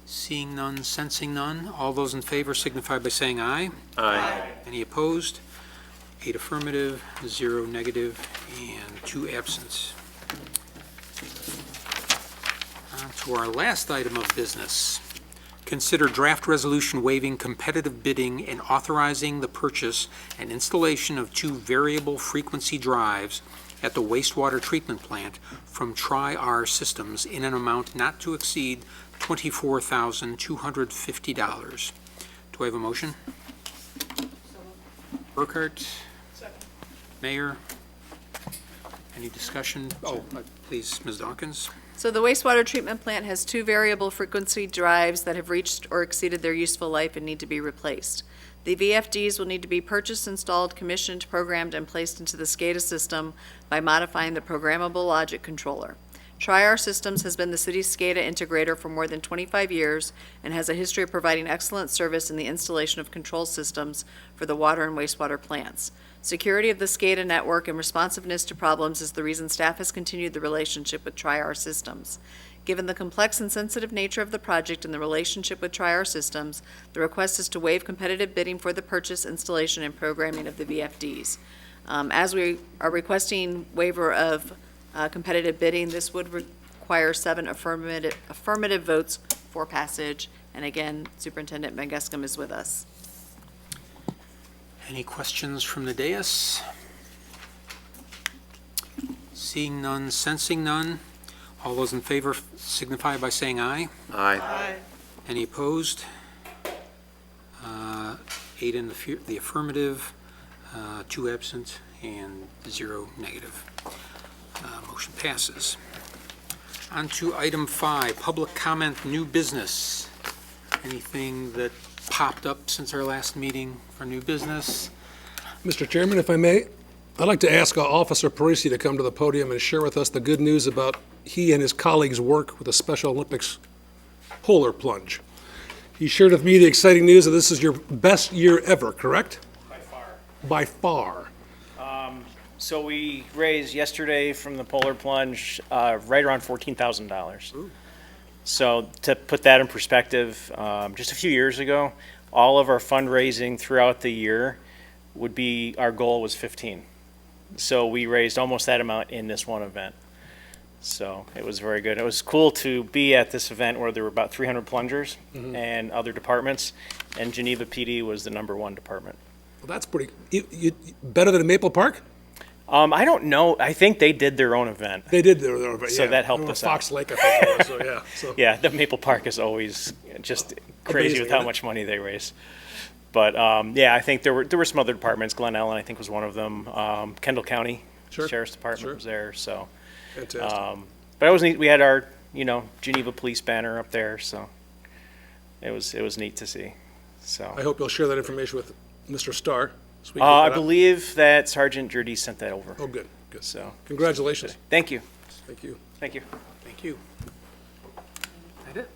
Seeing none, sensing none. All those in favor signify by saying aye. Aye. Any opposed? 8 affirmative, 0 negative, and 2 absent. On to our last item of business. Consider draft resolution waiving competitive bidding and authorizing the purchase and installation of 2 variable frequency drives at the wastewater treatment plant from Tri-R Systems in an amount not to exceed $24,250. Do I have a motion? Burkhart? Mayor? Any discussion? Oh, please, Ms. Dawkins. So the wastewater treatment plant has 2 variable frequency drives that have reached or exceeded their useful life and need to be replaced. The VFDs will need to be purchased, installed, commissioned, programmed, and placed into the SCADA system by modifying the programmable logic controller. Tri-R Systems has been the city's SCADA integrator for more than 25 years and has a history of providing excellent service in the installation of control systems for the water and wastewater plants. Security of the SCADA network and responsiveness to problems is the reason staff has continued the relationship with Tri-R Systems. Given the complex and sensitive nature of the project and the relationship with Tri-R Systems, the request is to waive competitive bidding for the purchase, installation, and programming of the VFDs. As we are requesting waiver of competitive bidding, this would require 7 affirmative votes for passage. And again, Superintendent Mangeskam is with us. Any questions from the dais? Seeing none, sensing none. All those in favor signify by saying aye. Aye. Any opposed? 8 in the affirmative, 2 absent, and 0 negative. Motion passes. On to item 5, public comment, new business. Anything that popped up since our last meeting for new business? Mr. Chairman, if I may, I'd like to ask Officer Parisi to come to the podium and share with us the good news about he and his colleagues' work with the Special Olympics polar plunge. He shared with me the exciting news that this is your best year ever, correct? By far. By far. So we raised yesterday from the Polar Plunge right around $14,000. So to put that in perspective, just a few years ago, all of our fundraising throughout the year would be, our goal was 15. So we raised almost that amount in this one event. So it was very good. It was cool to be at this event where there were about 300 plungers and other departments, and Geneva PD was the #1 department. Well, that's pretty, better than Maple Park? I don't know. I think they did their own event. They did their own event, So yeah. that helped us out. Fox Lake, I think it was, so yeah. So. Yeah, the Maple Park is always just crazy Amazing, with how isn't it? much money they raise. But yeah, I think there were some other departments. Glen Ellen, I think, was one of them. Kendall County Sheriff's Department was there. So, Fantastic. but it was neat. We had our Geneva Police banner up there, so it was neat to see. So I hope you'll share that information with Mr. Starr. So we can I get that out. believe that Sergeant Jurdy sent that over. Oh, good, good. So Congratulations. thank you. Thank you. Thank you. Thank you. That it?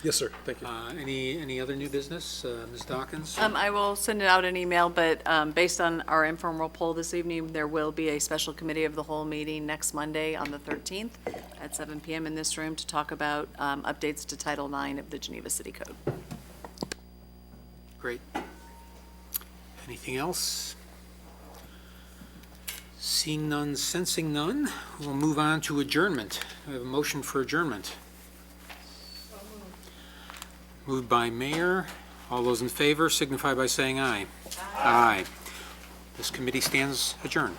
Yes, sir, thank you. Any other new business? Ms. Dawkins? I will send it out an email, but based on our informal poll this evening, there will be a special committee of the whole meeting next Monday on the 13th at 7 PM in this room to talk about updates to Title IX of the Geneva City Code. Great. Anything else? Seeing none, sensing none, we'll move on to adjournment. We have a motion for adjournment. Moved by Mayor. All those in favor signify by saying aye. Aye. This committee stands adjourned.